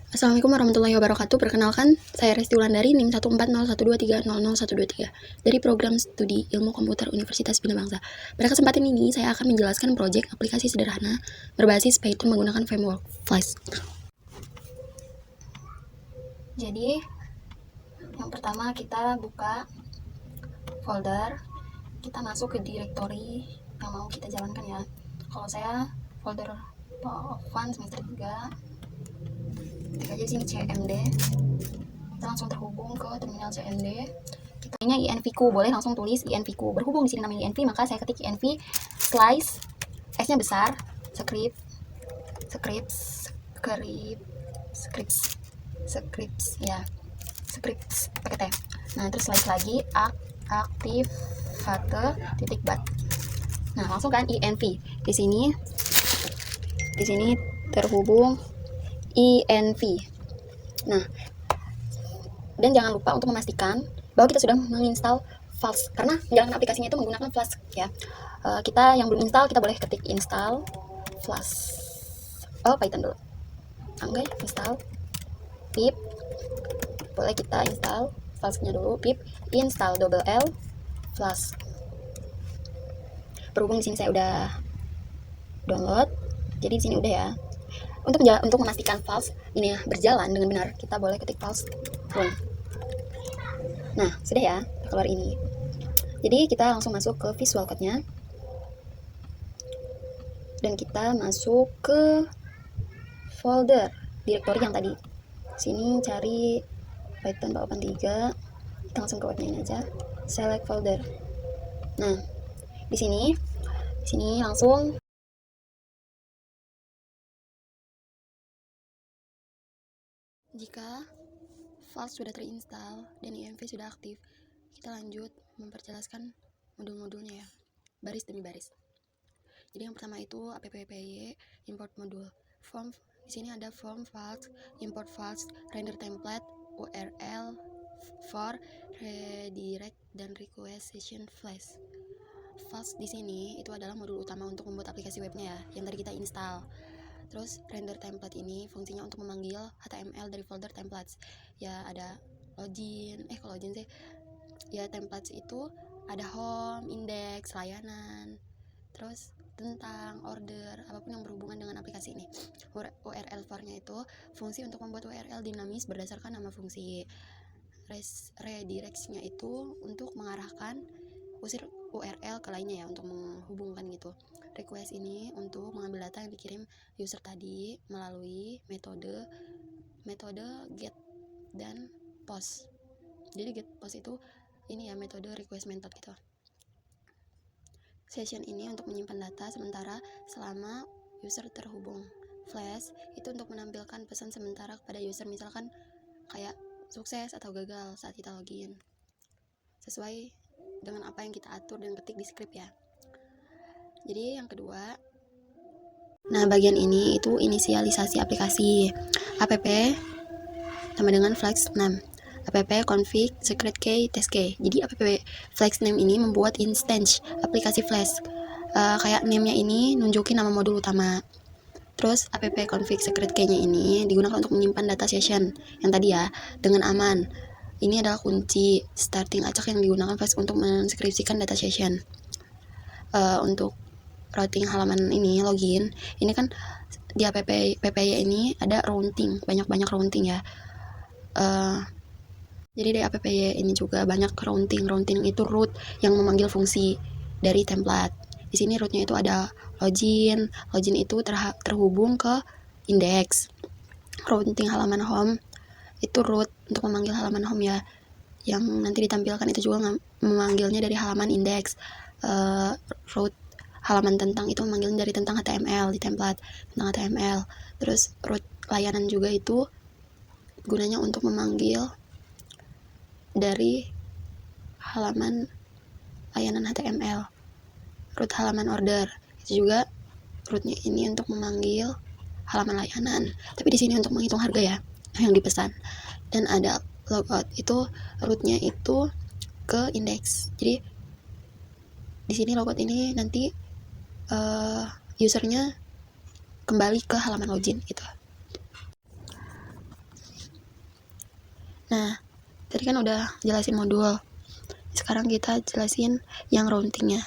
Assalamualaikum warahmatullahi wabarakatuh. Perkenalkan, saya Resti Wulandari, NIM 14012300123 dari program studi Ilmu Komputer Universitas Bina Bangsa. Pada kesempatan ini, saya akan menjelaskan proyek aplikasi sederhana berbasis Python menggunakan framework Flash. Jadi, yang pertama kita buka folder, kita masuk ke directory yang mau kita jalankan ya. Kalau saya folder Fun semester 3, ketik aja di sini CMD, kita langsung terhubung ke terminal CMD. Kita ini INVku, boleh langsung tulis INVku. Berhubung di sini namanya INV, maka saya ketik INV slice, S-nya besar, scripts ya, scripts pakai T. Nah, terus slice lagi aktivate.bat. Nah, langsung kan INV. Di sini terhubung INV. Nah, dan jangan lupa untuk memastikan bahwa kita sudah menginstal Flash, karena menjalankan aplikasinya itu menggunakan Flash ya. Kita yang belum install, kita boleh ketik install Flash. Python dulu. Install pip. Boleh kita install Flash-nya dulu, pip install L Flash. Berhubung di sini saya udah download, jadi di sini udah ya. Untuk memastikan Flash ini berjalan dengan benar, kita boleh ketik Flash run. Nah, sudah ya, keluar ini. Jadi kita langsung masuk ke Visual Code-nya. Dan kita masuk ke folder directory yang tadi. Sini cari Python 83. Kita langsung ke webnya ini aja. Select folder. Nah, di sini langsung jika file sudah terinstall dan INV sudah aktif, kita lanjut memperjelaskan modul-modulnya ya, baris demi baris. Jadi yang pertama itu appy import modul. Form, di sini ada form files, import files, render template, URL for redirect dan request session flash. Files di sini itu adalah modul utama untuk membuat aplikasi webnya ya, yang tadi kita install. Terus render template ini fungsinya untuk memanggil HTML dari folder templates. Ya ada login, kalau login sih ya, templates itu ada home, index, layanan, terus tentang, order, apapun yang berhubungan dengan aplikasi ini. URL for-nya itu fungsi untuk membuat URL dinamis berdasarkan nama fungsi. Redirects-nya itu untuk mengarahkan usir URL ke lainnya ya, untuk menghubungkan gitu. Request ini untuk mengambil data yang dikirim user tadi melalui metode get dan post. Jadi get post itu ini ya, metode request method gitu. Session ini untuk menyimpan data sementara selama user terhubung. Flash itu untuk menampilkan pesan sementara kepada user, misalkan kayak sukses atau gagal saat kita login, sesuai dengan apa yang kita atur dan ketik di script ya. Jadi yang kedua, nah bagian ini itu inisialisasi aplikasi. App sama dengan flash name, app config secret key test key. Jadi app flash name ini membuat instance aplikasi flash, kayak name-nya ini nunjukin nama modul utama. Terus app config secret key-nya ini digunakan untuk menyimpan data session yang tadi ya dengan aman. Ini adalah kunci starting acak yang digunakan flash untuk menskripsikan data session. Untuk routing halaman ini, login, ini kan di PPY ini ada routing, banyak routing ya. Jadi di APPY ini juga banyak routing itu root yang memanggil fungsi dari template. Di sini rootnya itu ada login itu terhubung ke index. Routing halaman home itu root untuk memanggil halaman home ya, yang nanti ditampilkan itu juga memanggilnya dari halaman index. Root halaman tentang itu memanggilnya dari tentang HTML di template, tentang HTML. Terus root layanan juga itu gunanya untuk memanggil dari halaman layanan HTML. Root halaman order itu juga rootnya ini untuk memanggil halaman layanan, tapi di sini untuk menghitung harga ya yang dipesan. Dan ada logout, itu rootnya itu ke index. Jadi di sini logout ini nanti usernya kembali ke halaman login gitu. Nah, tadi kan udah jelasin modul. Sekarang kita jelasin yang routingnya.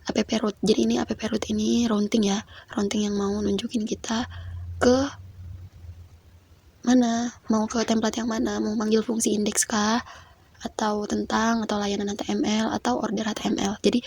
App route. Jadi ini app route ini routing ya. Routing yang mau nunjukin kita ke mana, mau ke template yang mana, mau manggil fungsi indeks kah, atau tentang, atau layanan HTML, atau order HTML. Jadi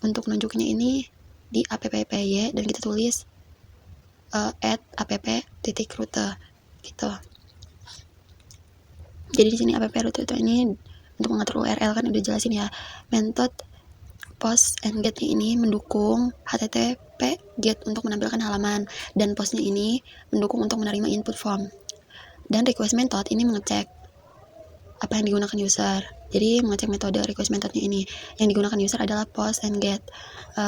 untuk nunjukinnya ini di appy dan kita tulis add app.route gitu. Jadi di sini app.route itu ini untuk mengatur URL kan udah jelasin ya. Method post and get ini mendukung http get untuk menampilkan halaman, dan postnya ini mendukung untuk menerima input form. Dan request method ini mengecek apa yang digunakan user. Jadi mengecek metode request methodnya ini. Yang digunakan user adalah post and get.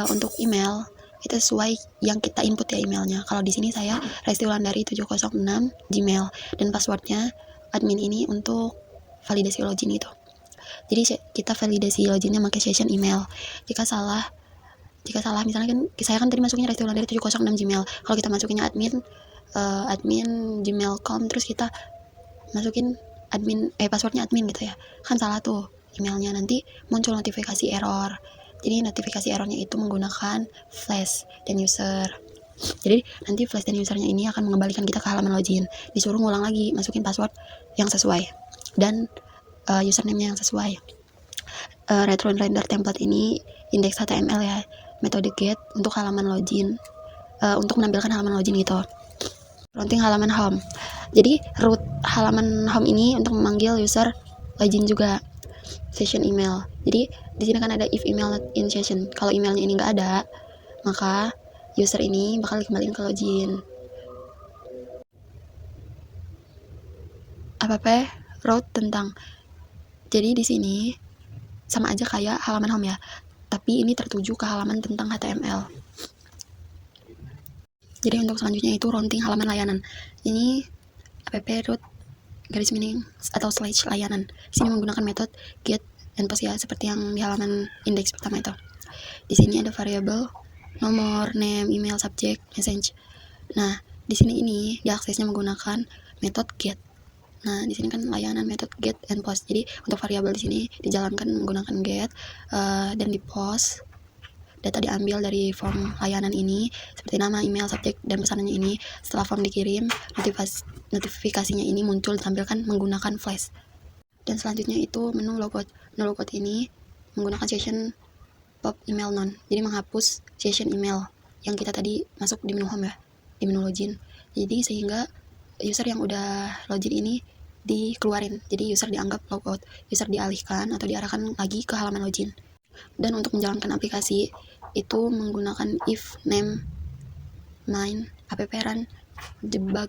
Untuk email itu sesuai yang kita input ya emailnya. Kalau di sini saya Restiwulandari 706 Gmail, dan passwordnya admin ini untuk validasi login itu. Jadi kita validasi loginnya pakai session email. Jika salah misalnya kan saya kan tadi masukinnya Restiwulandari 706 Gmail. Kalau kita masukinnya admin gmail.com, terus kita masukin passwordnya admin gitu ya, kan salah tuh emailnya, nanti muncul notifikasi error. Jadi notifikasi errornya itu menggunakan flash dan user. Jadi nanti flash dan usernya ini akan mengembalikan kita ke halaman login, disuruh ngulang lagi masukin password yang sesuai dan username-nya yang sesuai. Retro render template ini indeks HTML ya, metode get untuk halaman login, untuk menampilkan halaman login gitu. Routing halaman home. Jadi root halaman home ini untuk memanggil user login juga. Session email. Jadi di sini kan ada if email not in session. Kalau emailnya ini nggak ada, maka user ini bakal dikembalikan ke login. App route tentang. Jadi di sini sama aja kayak halaman home ya, tapi ini tertuju ke halaman tentang HTML. Jadi untuk selanjutnya itu routing halaman layanan. Ini app route garis miring atau slash layanan. Di sini menggunakan metode get dan post ya, seperti yang di halaman indeks pertama itu. Di sini ada variabel nomor, name, email, subject, message. Nah, di sini ini diaksesnya menggunakan metode get. Nah, di sini kan layanan metode get and post. Jadi untuk variabel di sini dijalankan menggunakan get dan di post. Data diambil dari form layanan ini seperti nama, email, subjek, dan pesanannya ini. Setelah form dikirim, notifikasinya ini muncul ditampilkan menggunakan flash. Dan selanjutnya itu menu logout. Menu logout ini menggunakan session pop email none. Jadi menghapus session email yang kita tadi masuk di menu home ya, di menu login. Jadi sehingga user yang udah login ini dikeluarin. Jadi user dianggap logout. User dialihkan atau diarahkan lagi ke halaman login. Dan untuk menjalankan aplikasi itu menggunakan if name main app run debug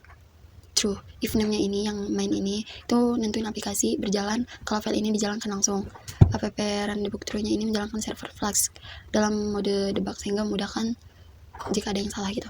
true. If name-nya ini yang main ini itu nentuin aplikasi berjalan kalau file ini dijalankan langsung. App run debug true-nya ini menjalankan server Flux dalam mode debug sehingga memudahkan jika ada yang salah gitu.